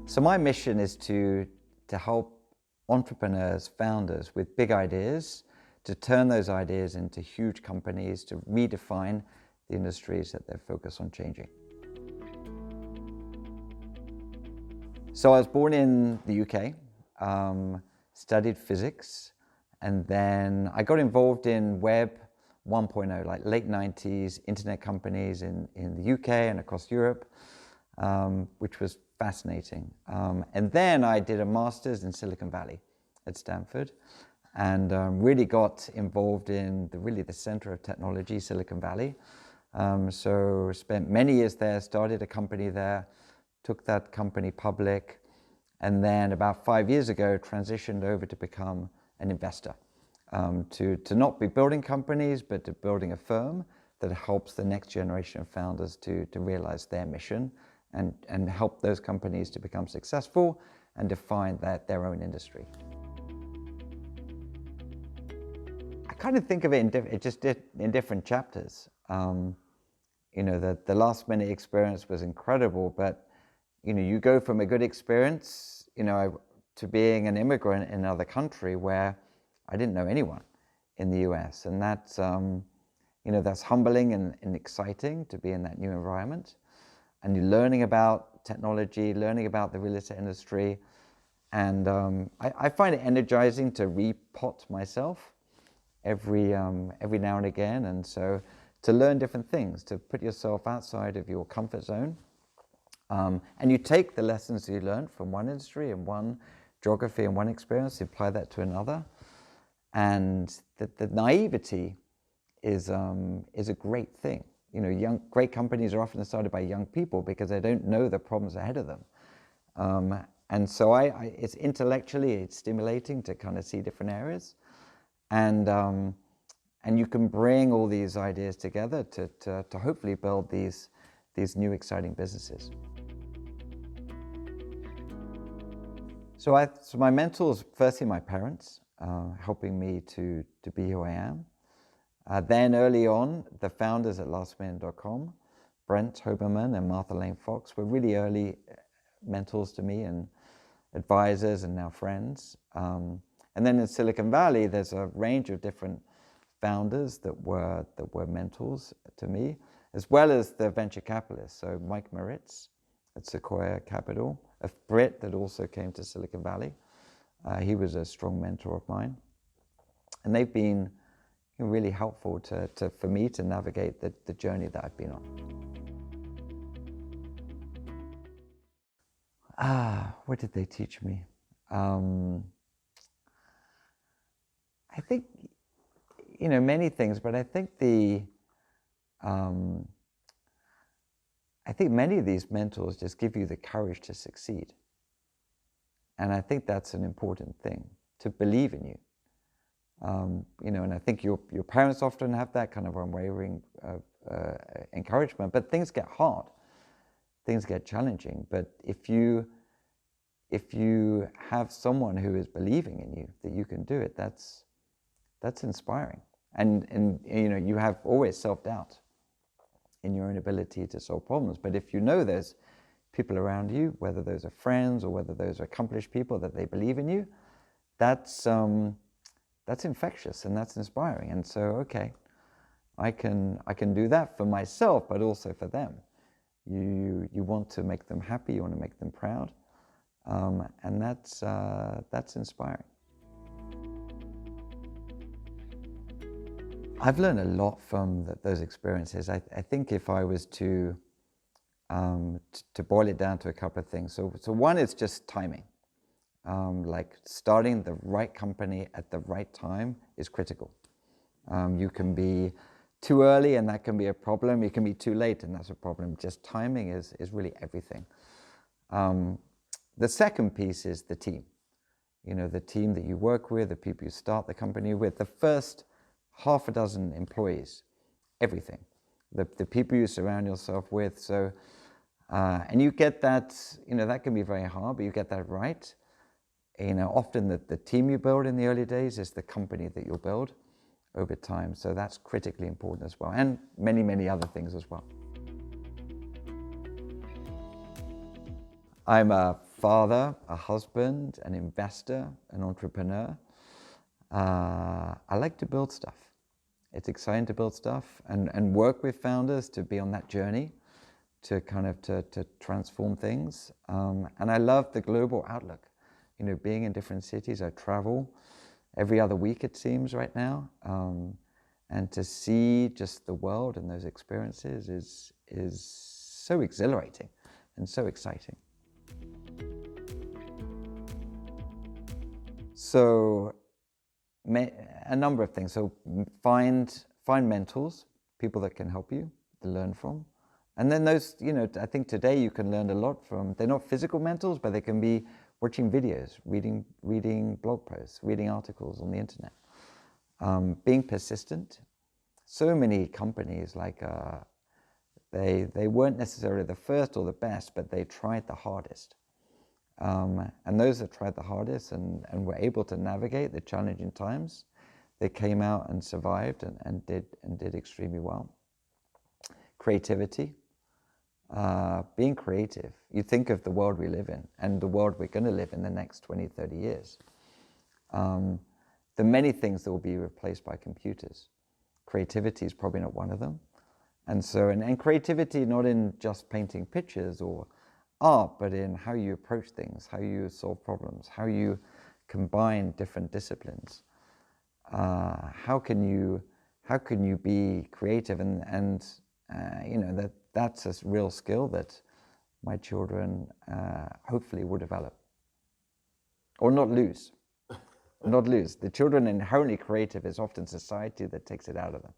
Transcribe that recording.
So my mission is to help entrepreneurs, founders with big ideas, to turn those ideas into huge companies, to redefine the industries that they're focused on changing. So I was born in the UK, studied physics, and then I got involved in Web 1.0, like late 90s, internet companies in the UK and across Europe, which was fascinating. And then I did a master's in Silicon Valley at Stanford, and really got involved in the center of technology, Silicon Valley. So spent many years there, started a company there, took that company public, and then about 5 years ago transitioned over to become an investor, to not be building companies, but to building a firm that helps the next generation of founders to realize their mission and help those companies to become successful and define their own industry. I kind of think of it in different chapters. You know, the last minute experience was incredible, but you know, you go from a good experience, you know, to being an immigrant in another country where I didn't know anyone in the US, and that's you know, that's humbling and exciting to be in that new environment, and you're learning about technology, learning about the real estate industry, and I find it energizing to repot myself every now and again, and so to learn different things, to put yourself outside of your comfort zone. And you take the lessons you learned from one industry and one geography and one experience, apply that to another. And the naivety is a great thing. You know, great companies are often started by young people because they don't know the problems ahead of them. And so it's intellectually, it's stimulating to kind of see different areas. And you can bring all these ideas together to hopefully build these new exciting businesses. So my mentors, firstly my parents, helping me to be who I am. Then early on, the founders at lastminute.com, Brent Hoberman and Martha Lane Fox, were really early mentors to me and advisors and now friends. And then in Silicon Valley, there's a range of different founders that were mentors to me, as well as the venture capitalists. So Mike Moritz at Sequoia Capital, a Brit that also came to Silicon Valley. He was a strong mentor of mine. And they've been really helpful for me to navigate the journey that I've been on. What did they teach me? I think, you know, many things, but I think I think many of these mentors just give you the courage to succeed. And I think that's an important thing, to believe in you. You know, and I think your parents often have that kind of unwavering encouragement, but things get hard, things get challenging. But if you have someone who is believing in you, that you can do it, that's inspiring. And you know, you have always self-doubt in your own ability to solve problems. But if you know there's people around you, whether those are friends or whether those are accomplished people, that they believe in you, that's infectious and that's inspiring. And so, okay, I can do that for myself, but also for them. You want to make them happy, you want to make them proud, and that's inspiring. I've learned a lot from those experiences. I think if I was to boil it down to a couple of things. So one is just timing. Like starting the right company at the right time is critical. You can be too early and that can be a problem. You can be too late and that's a problem. Just timing is really everything. The second piece is the team. You know, the team that you work with, the people you start the company with, the first half a dozen employees, everything. The people you surround yourself with. So, and you get that, you know, that can be very hard, but you get that right. You know, often the team you build in the early days is the company that you'll build over time. So that's critically important as well, and many, many other things as well. I'm a father, a husband, an investor, an entrepreneur. I like to build stuff. It's exciting to build stuff and work with founders to be on that journey to kind of to transform things. And I love the global outlook. You know, being in different cities, I travel every other week it seems right now. And to see just the world and those experiences is so exhilarating and so exciting. So a number of things. So find mentors, people that can help you to learn from. And then those, you know, I think today you can learn a lot from, they're not physical mentors, but they can be watching videos, reading blog posts, reading articles on the internet. Being persistent. So many companies, like they weren't necessarily the first or the best, but they tried the hardest. And those that tried the hardest and were able to navigate the challenging times, they came out and survived and did extremely well. Creativity. Being creative. You think of the world we live in and the world we're going to live in the next 20, 30 years. There are many things that will be replaced by computers. Creativity is probably not one of them. And so, and creativity not in just painting pictures or art, but in how you approach things, how you solve problems, how you combine different disciplines. How can you be creative and you know, that's a real skill that my children hopefully will develop or not lose. Not lose. The children inherently creative, is often society that takes it out of them.